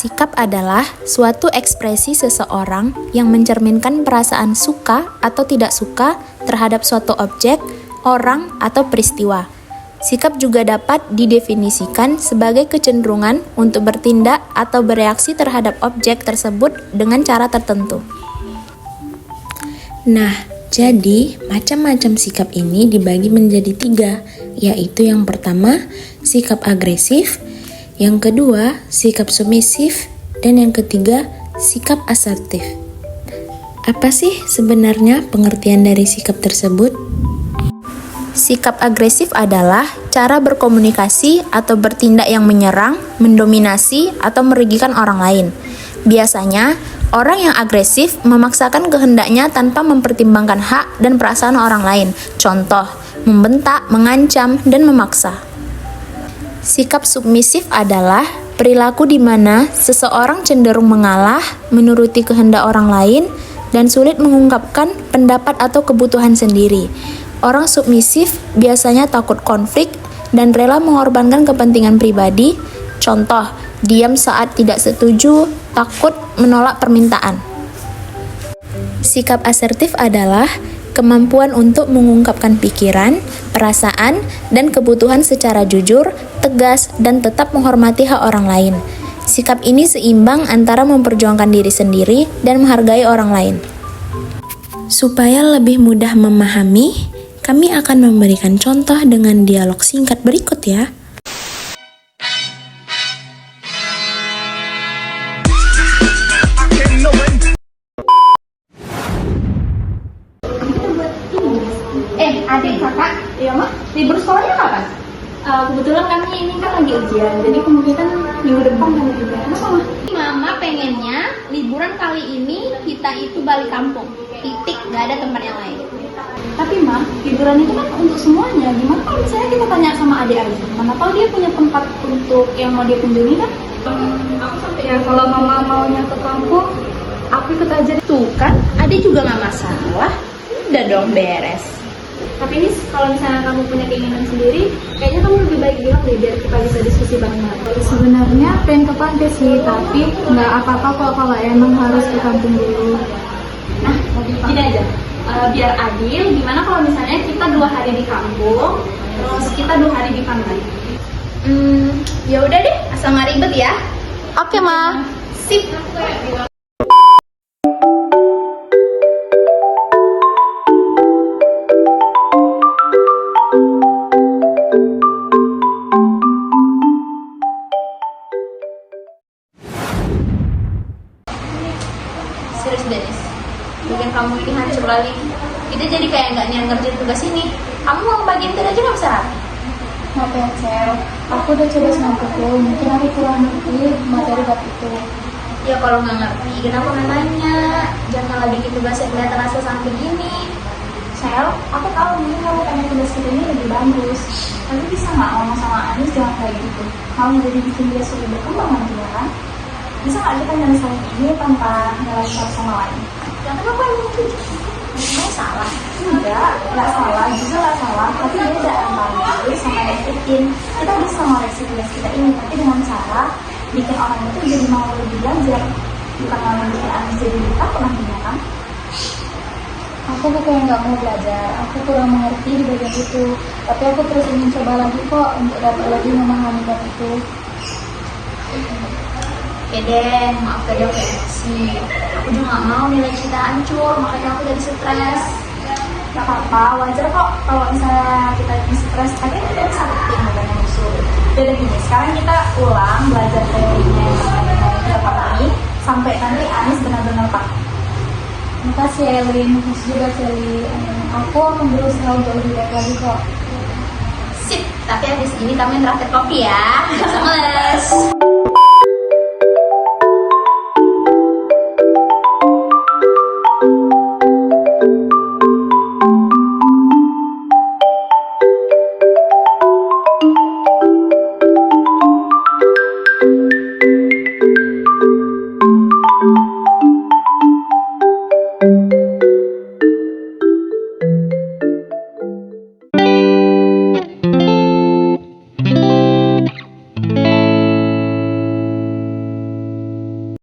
Sikap adalah suatu ekspresi seseorang yang mencerminkan perasaan suka atau tidak suka terhadap suatu objek, orang, atau peristiwa. Sikap juga dapat didefinisikan sebagai kecenderungan untuk bertindak atau bereaksi terhadap objek tersebut dengan cara tertentu. Nah, jadi macam-macam sikap ini dibagi menjadi 3, yaitu yang pertama, sikap agresif, yang kedua, sikap submisif, dan yang ketiga, sikap asertif. Apa sih sebenarnya pengertian dari sikap tersebut? Sikap agresif adalah cara berkomunikasi atau bertindak yang menyerang, mendominasi, atau merugikan orang lain. Biasanya, orang yang agresif memaksakan kehendaknya tanpa mempertimbangkan hak dan perasaan orang lain. Contoh, membentak, mengancam, dan memaksa. Sikap submisif adalah perilaku di mana seseorang cenderung mengalah, menuruti kehendak orang lain, dan sulit mengungkapkan pendapat atau kebutuhan sendiri. Orang submisif biasanya takut konflik dan rela mengorbankan kepentingan pribadi. Contoh, diam saat tidak setuju, takut menolak permintaan. Sikap asertif adalah kemampuan untuk mengungkapkan pikiran, perasaan, dan kebutuhan secara jujur, tegas, dan tetap menghormati hak orang lain. Sikap ini seimbang antara memperjuangkan diri sendiri dan menghargai orang lain. Supaya lebih mudah memahami, kami akan memberikan contoh dengan dialog singkat berikut ya. Adik kakak, iya mah, libur sekolahnya kapan? Kebetulan kami ini kan lagi ujian, jadi kemungkinan minggu depan kan juga. Masa mah? Mama pengennya liburan kali ini kita itu balik kampung. Titik, gak ada tempat yang lain. Tapi mah, liburan itu kan untuk semuanya. Gimana kalau misalnya kita tanya sama adik aja? Mana tahu dia punya tempat untuk yang mau dia kunjungi kan? Aku sampai Ya kalau mama maunya ke kampung, aku ikut aja. tuh kan, adik juga gak masalah. Udah dong beres. Tapi ini kalau misalnya kamu punya keinginan sendiri, kayaknya kamu lebih baik bilang deh biar kita bisa diskusi bareng. Sebenarnya pengen ke pantai sih, tapi nggak apa-apa kok kalau emang harus ke kampung dulu. Nah, gini aja, biar adil, gimana kalau misalnya kita 2 hari di kampung, terus kita 2 hari di pantai? Ya udah deh, asal nggak ribet ya. Oke, Ma. Sip. Serius Dennis, bikin kamu ini hancur lagi. Kita jadi kayak nggak niat ngerjain tugas ini. Kamu mau bagiin aja nggak bisa rapi? Maaf ya, Cel. Aku udah coba sama aku, mungkin aku kurang ngerti materi bab itu. Ya kalau nggak ngerti, kenapa nggak nanya? Jangan lagi bikin tugasnya kelihatan rasa sampai begini. Cel, aku tahu nih kamu pengen tugas kita ini lebih bagus. Tapi bisa nggak ngomong sama Anis jangan kayak gitu? Mau jadi bikin dia sulit berkembang nanti ya kan? Bisa nggak kita nyelesain ini tanpa nyalain satu sama lain? Ya kenapa emang itu? Kamu salah. Nggak salah, juga nggak salah. Tapi beda antara itu sama ngikutin. Kita bisa ngoreksi tugas kita ini, tapi dengan cara bikin orang itu jadi mau lebih belajar. Bukan malah bikin Anis jadi lebih takut nantinya kan? Aku bukan nggak mau belajar, aku kurang mengerti di bagian itu. Tapi aku terus ingin coba lagi kok untuk dapat lagi memahami bab itu. Ya deh, maaf tadi aku emosi. Aku juga gak mau nilai kita hancur, makanya aku jadi stres. Gak apa-apa, wajar kok kalau misalnya kita lagi stres. Tapi kita bisa ngerti bukannya musuh. Beda gini, sekarang kita ulang belajar teorinya ini sampai nanti Anis benar-benar paham. Makasih Elin, makasih juga Celi. Aku akan berusaha untuk lebih baik lagi kok. Sip, tapi habis ini kamu yang traktir kopi ya. Gak usah ngeles.